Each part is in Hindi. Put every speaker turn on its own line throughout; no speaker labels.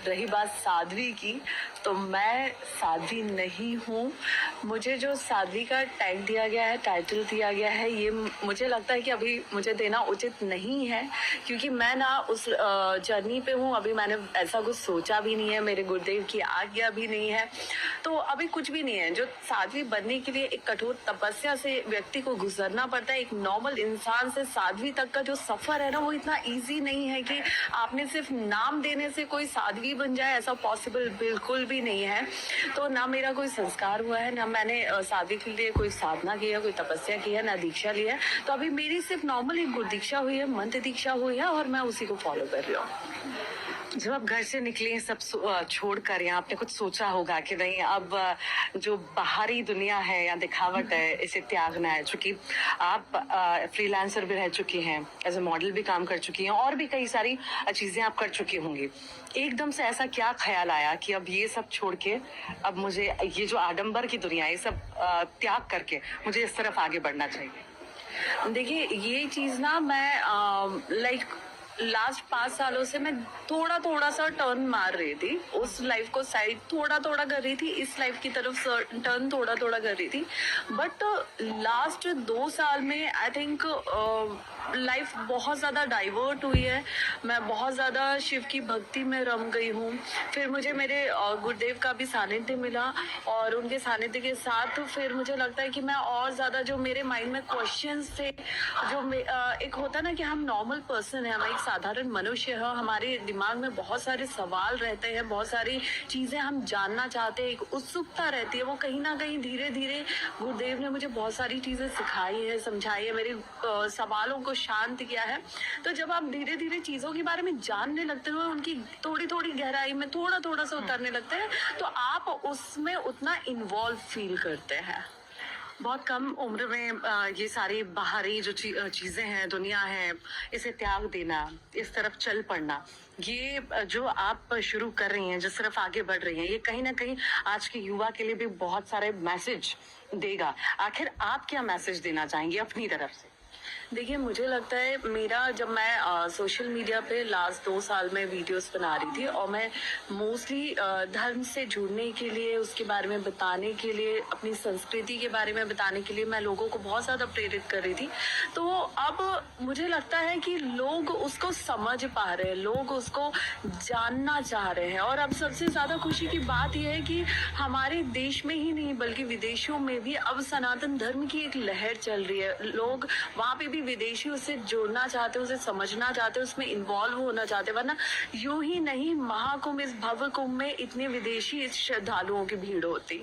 रही बात साध्वी की, तो मैं साध्वी नहीं हूँ। मुझे जो साध्वी का टैग दिया गया है, टाइटल दिया गया है, ये मुझे लगता है कि अभी मुझे देना उचित नहीं है, क्योंकि मैं ना उस जर्नी पे हूँ। अभी मैंने ऐसा कुछ सोचा भी नहीं है, मेरे गुरुदेव की आज्ञा भी नहीं है, तो अभी कुछ भी नहीं है। जो साध्वी बनने के लिए एक कठोर तपस्या से व्यक्ति को गुजरना पड़ता है। एक नॉर्मल इंसान से साध्वी तक का जो सफर है ना, वो इतना ईजी नहीं है कि आपने सिर्फ नाम देने से कोई साध्वी बन जाए, ऐसा पॉसिबल बिल्कुल भी नहीं है। तो ना मेरा कोई संस्कार हुआ है, ना मैंने साध्वी के लिए कोई साधना की है, कोई तपस्या की है, ना दीक्षा ली है। तो अभी मेरी सिर्फ नॉर्मल एक गुरु दीक्षा हुई है, मंत्र दीक्षा हुई है, और मैं उसी को फॉलो कर रही हूँ।
जब आप घर से निकले सब छोड़कर, यहाँ आपने कुछ सोचा होगा कि नहीं, अब जो बाहरी दुनिया है या दिखावट है, इसे त्यागना है। चूंकि आप फ्रीलांसर भी रह चुकी हैं, एज ए मॉडल भी काम कर चुकी हैं, और भी कई सारी चीजें आप कर चुकी होंगी। एकदम से ऐसा क्या ख्याल आया कि अब ये सब छोड़ के, अब मुझे ये जो आडंबर की दुनिया है, ये सब त्याग करके मुझे इस तरफ आगे बढ़ना चाहिए?
देखिए, ये चीज ना मैं लाइक लास्ट 5 सालों से मैं थोड़ा थोड़ा सा टर्न मार रही थी। उस लाइफ को साइड थोड़ा थोड़ा कर रही थी, इस लाइफ की तरफ टर्न थोड़ा थोड़ा कर रही थी। बट लास्ट 2 साल में आई थिंक लाइफ बहुत ज़्यादा डाइवर्ट हुई है। मैं बहुत ज़्यादा शिव की भक्ति में रम गई हूँ। फिर मुझे मेरे गुरुदेव का भी सानिध्य मिला, और उनके सानिध्य के साथ फिर मुझे लगता है कि मैं और ज़्यादा, जो मेरे माइंड में क्वेश्चंस थे, जो एक होता ना कि हम नॉर्मल पर्सन है, हम एक साधारण मनुष्य है, हमारे दिमाग में बहुत सारे सवाल रहते हैं, बहुत सारी चीज़ें हम जानना चाहते हैं, एक उत्सुकता रहती है। वो कहीं ना कहीं धीरे धीरे गुरुदेव ने मुझे बहुत सारी चीज़ें सिखाई है, समझाई है, मेरे सवालों को शांत किया है। तो जब आप धीरे धीरे चीज़ों के बारे में जानने लगते हो, उनकी थोड़ी थोड़ी गहराई में थोड़ा थोड़ा सा उतरने लगते हैं, तो आप उसमें उतना इन्वॉल्व फील करते हैं।
बहुत कम उम्र में ये सारी बाहरी जो चीजें हैं, दुनिया है, इसे त्याग देना, इस तरफ चल पड़ना, ये जो आप शुरू कर रही हैं, जिस तरफ आगे बढ़ रही हैं, ये कहीं ना कहीं आज के युवा के लिए भी बहुत सारे मैसेज देगा। आखिर आप क्या मैसेज देना चाहेंगे अपनी तरफ से?
देखिए, मुझे लगता है मेरा, जब मैं सोशल मीडिया पे लास्ट 2 साल में वीडियोस बना रही थी, और मैं मोस्टली धर्म से जुड़ने के लिए, उसके बारे में बताने के लिए, अपनी संस्कृति के बारे में बताने के लिए मैं लोगों को बहुत ज़्यादा प्रेरित कर रही थी। तो अब मुझे लगता है कि लोग उसको समझ पा रहे हैं, लोग उसको जानना चाह रहे हैं। और अब सबसे ज़्यादा खुशी की बात यह है कि हमारे देश में ही नहीं, बल्कि विदेशों में भी अब सनातन धर्म की एक लहर चल रही है। लोग वहाँ पे भी विदेशी उससे जुड़ना चाहते, उसे समझना चाहते, उसमें इन्वॉल्व होना चाहते। वरना यूं ही नहीं महाकुंभ, इस भव्य कुंभ में इतने विदेशी श्रद्धालुओं की भीड़ होती।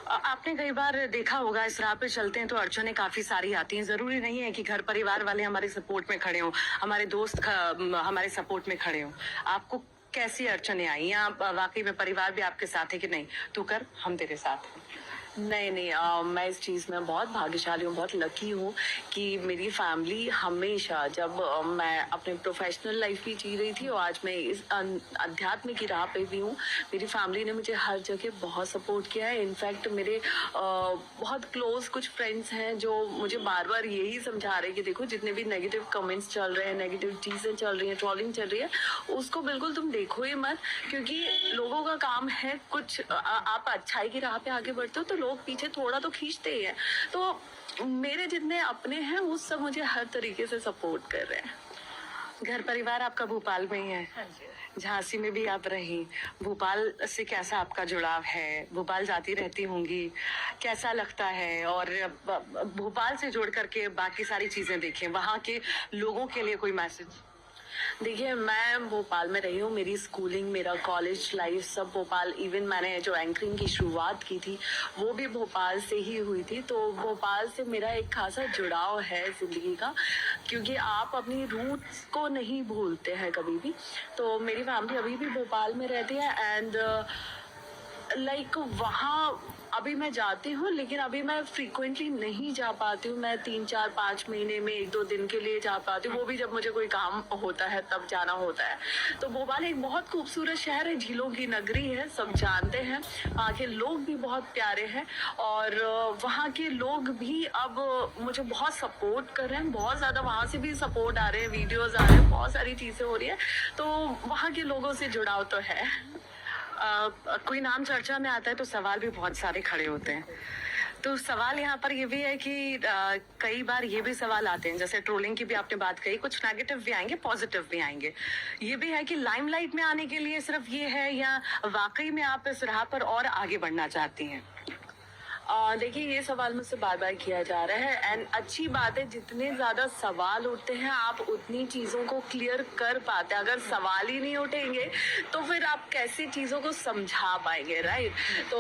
आपने कई बार देखा होगा, इस राह पे चलते हैं तो अड़चने काफी सारी आती हैं। जरूरी नहीं है कि घर परिवार वाले हमारे सपोर्ट में खड़े हों, हमारे दोस्त हमारे सपोर्ट में खड़े हों। आपको कैसी अड़चने आई, या वाकई में परिवार भी आपके साथ है कि नहीं, तू कर, हम तेरे साथ हैं?
नहीं, मैं इस चीज़ में बहुत भाग्यशाली हूँ, बहुत लकी हूँ कि मेरी फैमिली हमेशा, जब मैं अपने प्रोफेशनल लाइफ भी जी रही थी और आज मैं इस अध्यात्म की राह पे भी हूँ, मेरी फैमिली ने मुझे हर जगह बहुत सपोर्ट किया है। इनफैक्ट मेरे बहुत क्लोज कुछ फ्रेंड्स हैं जो मुझे बार बार यही समझा रहे हैं कि देखो, जितने भी नेगेटिव कमेंट्स चल रहे हैं, नेगेटिव चीज़ें चल रही हैं, ट्रोलिंग चल रही है, उसको बिल्कुल तुम देखो ही मत, क्योंकि लोगों का काम है कुछ, आप अच्छाई की राह पे आगे बढ़ते हो तो लोग पीछे थोड़ा तो खींचते ही हैं। तो मेरे जितने अपने हैं वो सब मुझे हर तरीके से सपोर्ट कर रहे हैं।
घर परिवार आपका भोपाल में ही है?
हाँ जी।
झांसी में भी आप रही। भोपाल से कैसा आपका जुड़ाव है? भोपाल जाती रहती होंगी, कैसा लगता है? और भोपाल से जोड़ करके बाकी सारी चीजें देखें, वहाँ के लोगों के लिए कोई मैसेज?
देखिए, मैं भोपाल में रही हूँ, मेरी स्कूलिंग, मेरा कॉलेज लाइफ सब भोपाल। इवन मैंने जो एंकरिंग की शुरुआत की थी वो भी भोपाल से ही हुई थी। तो भोपाल से मेरा एक खासा जुड़ाव है ज़िंदगी का, क्योंकि आप अपनी रूट्स को नहीं भूलते हैं कभी भी। तो मेरी फैमिली अभी भी भोपाल में रहती है, एंड लाइक वहाँ अभी मैं जाती हूँ, लेकिन अभी मैं फ्रीक्वेंटली नहीं जा पाती हूँ। मैं 3-4-5 महीने में 1-2 दिन के लिए जा पाती हूँ, वो भी जब मुझे कोई काम होता है तब जाना होता है। तो भोपाल एक बहुत खूबसूरत शहर है, झीलों की नगरी है, सब जानते हैं। वहाँ के लोग भी बहुत प्यारे हैं और वहाँ के लोग भी अब मुझे बहुत सपोर्ट कर रहे हैं, बहुत ज़्यादा वहाँ से भी सपोर्ट आ रहे हैं, वीडियोज़ आ रहे हैं, बहुत सारी चीज़ें हो रही है, तो वहाँ के लोगों से जुड़ाव तो है।
कोई नाम चर्चा में आता है तो सवाल भी बहुत सारे खड़े होते हैं। तो सवाल यहाँ पर ये भी है कि कई बार ये भी सवाल आते हैं, जैसे ट्रोलिंग की भी आपने बात कही, कुछ नेगेटिव भी आएंगे, पॉजिटिव भी आएंगे। ये भी है कि लाइमलाइट में आने के लिए सिर्फ ये है या वाकई में आप इस राह पर और आगे बढ़ना चाहती हैं?
देखिए, ये सवाल मुझसे बार बार किया जा रहा है एंड अच्छी बात है, जितने ज्यादा सवाल उठते हैं आप उतनी चीजों को क्लियर कर पाते हैं। अगर सवाल ही नहीं उठेंगे तो फिर आप कैसे चीजों को समझा पाएंगे, राइट? तो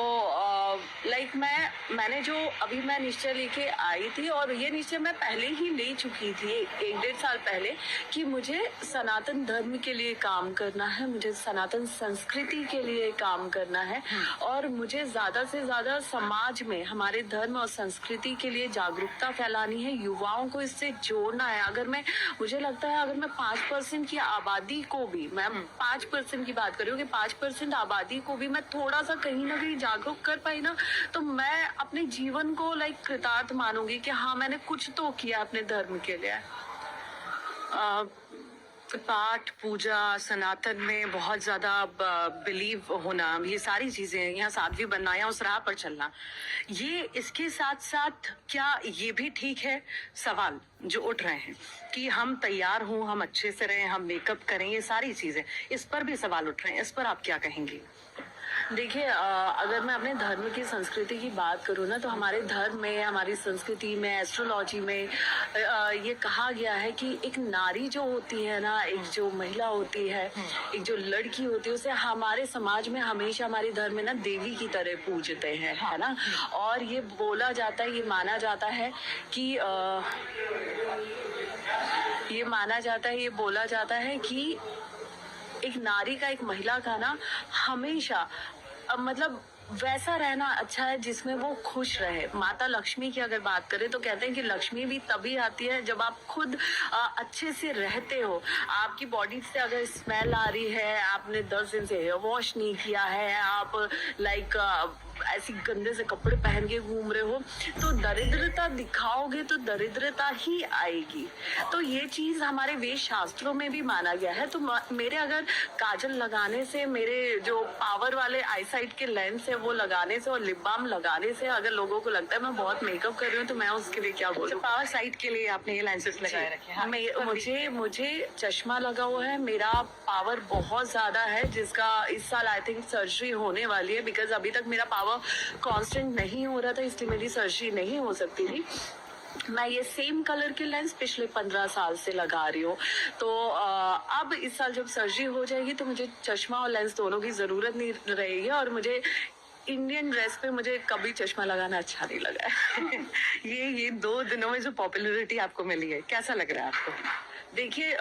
लाइक मैंने जो अभी मैं निश्चय लेके आई थी, और ये निश्चय मैं पहले ही ले चुकी थी 1-1.5 साल पहले, कि मुझे सनातन धर्म के लिए काम करना है, मुझे सनातन संस्कृति के लिए काम करना है, और मुझे ज्यादा से ज्यादा समाज में हमारे धर्म और संस्कृति के लिए जागरूकता फैलानी है, युवाओं को इससे जोड़ना है। मुझे लगता है अगर मैं 5% की आबादी को भी, मैं 5% की बात कर रही हूँ कि 5% आबादी को भी मैं थोड़ा सा कहीं ना कहीं जागरूक कर पाई ना, तो मैं अपने जीवन को लाइक कृतार्थ मानूंगी कि हाँ, मैंने कुछ तो किया अपने धर्म के लिए।
पाठ पूजा, सनातन में बहुत ज्यादा बिलीव होना, ये सारी चीजें, यहाँ साध्वी बनना या उस राह पर चलना, ये इसके साथ साथ क्या ये भी ठीक है? सवाल जो उठ रहे हैं कि हम तैयार हों, हम अच्छे से रहें, हम मेकअप करें, ये सारी चीजें, इस पर भी सवाल उठ रहे हैं, इस पर आप क्या कहेंगी?
देखिए, अगर मैं अपने धर्म की संस्कृति की बात करूँ ना, तो हमारे धर्म में, हमारी संस्कृति में, एस्ट्रोलॉजी में ये कहा गया है कि एक नारी जो होती है ना, एक जो महिला होती है, एक जो लड़की होती है, उसे हमारे समाज में हमेशा, हमारे धर्म में ना, देवी की तरह पूजते हैं, है ना। और ये बोला जाता है, ये माना जाता है कि ये बोला जाता है कि एक नारी का, एक महिला का ना, हमेशा मतलब वैसा रहना अच्छा है जिसमें वो खुश रहे। माता लक्ष्मी की अगर बात करें तो कहते हैं कि लक्ष्मी भी तभी आती है जब आप खुद अच्छे से रहते हो। आपकी बॉडी से अगर स्मेल आ रही है, आपने 10 दिन से हेयर वॉश नहीं किया है, आप लाइक ऐसी गंदे से कपड़े पहन के घूम रहे हो, तो दरिद्रता दिखाओगे तो दरिद्रता ही आएगी। तो ये चीज हमारे वेद शास्त्रों में भी माना गया है। तो मेरे अगर काजल लगाने से, मेरे जो पावर वाले आईसाइट के लेंस है वो लगाने से, और लिप बाम लगाने से अगर लोगों को लगता है मैं बहुत मेकअप कर रही हूँ, तो मैं उसके लिए क्या बोलूँ।
पावर साइट के लिए आपने ये लेंसेज लगाए रखे हैं?
मुझे चश्मा लगा हुआ है, मेरा पावर बहुत ज्यादा है, जिसका इस साल आई थिंक सर्जरी होने वाली है, बिकॉज अभी तक मेरा पावर कांस्टेंट नहीं हो रहा था, इसलिए मेरी सर्जरी नहीं हो सकती थी। मैं ये सेम कलर के लेंस पिछले 15 साल से लगा रही हूँ। तो अब इस साल जब सर्जरी हो जाएगी तो मुझे चश्मा और लेंस दोनों की जरूरत नहीं रहेगी, और मुझे इंडियन ड्रेस पे मुझे कभी चश्मा लगाना अच्छा नहीं लगा है।
ये 2 दिनों में जो पॉपुलैरिटी आपको मिली है, कैसा लग रहा है आपको?
देखिए,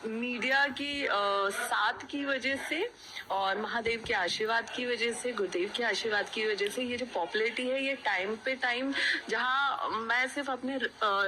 मीडिया की साथ की वजह से और महादेव के आशीर्वाद की वजह से, गुरुदेव के आशीर्वाद की वजह से ये जो पॉपुलैरिटी है, ये टाइम पे टाइम, जहाँ मैं सिर्फ अपने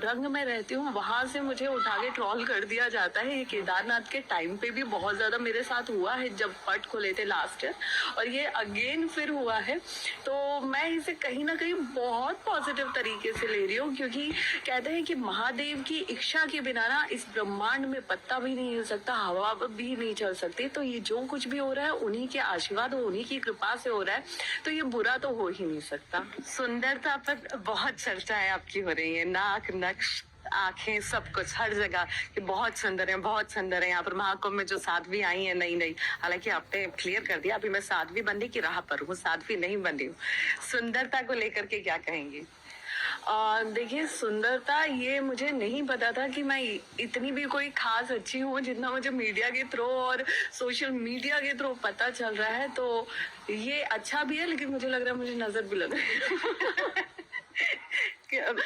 रंग में रहती हूँ वहां से मुझे उठा के ट्रॉल कर दिया जाता है। ये केदारनाथ के टाइम पे भी बहुत ज्यादा मेरे साथ हुआ है, जब पट खुले थे लास्ट ईयर, और ये अगेन फिर हुआ है। तो मैं इसे कहीं ना कहीं बहुत पॉजिटिव तरीके से ले रही हूँ, क्योंकि कहते हैं कि महादेव की इच्छा के बिना ना इस ब्रह्मांड में पत्ता भी नहीं हिल सकता, हवा भी नहीं चल सकती। तो ये जो कुछ भी हो रहा है उन्हीं के आशीर्वाद, उन्हीं की कृपा से हो रहा है, तो ये बुरा तो हो ही नहीं सकता।
सुंदरता पर बहुत चर्चाएं आपकी हो रही है, नाक, नक्श, आंखें, सब कुछ, हर जगह कि बहुत सुंदर है, बहुत सुंदर है। यहाँ पर महाकुंभ में जो साध्वी आई है, नई, हालांकि आपने क्लियर कर दिया अभी मैं साध्वी बनने की राह पर हूँ, साध्वी नहीं बन रही हूँ। सुंदरता को लेकर के क्या कहेंगी?
देखिए, सुंदरता, ये मुझे नहीं पता था कि मैं इतनी भी कोई खास अच्छी हूँ, जितना मुझे मीडिया के थ्रू और सोशल मीडिया के थ्रू पता चल रहा है। तो ये अच्छा भी है, लेकिन मुझे लग रहा है मुझे नजर भी लग रही है।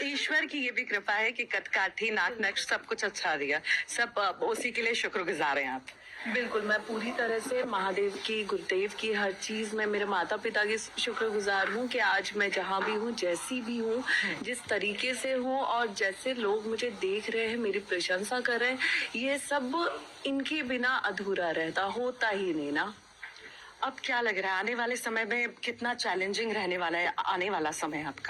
ईश्वर की ये भी कृपा है कि कटकाठी नाक नक्श सब कुछ अच्छा दिया, सब उसी के लिए शुक्रगुजार हैं आप।
बिल्कुल, मैं पूरी तरह से महादेव की, गुरुदेव की, हर चीज में मेरे माता पिता की शुक्रगुजार हूँ कि आज मैं जहाँ भी हूँ, जैसी भी हूँ, जिस तरीके से हूँ और जैसे लोग मुझे देख रहे हैं, मेरी प्रशंसा कर रहे हैं, ये सब इनके बिना अधूरा रहता, होता ही नहीं ना।
अब क्या लग रहा है आने वाले समय में कितना चैलेंजिंग रहने वाला है आने वाला समय आपका?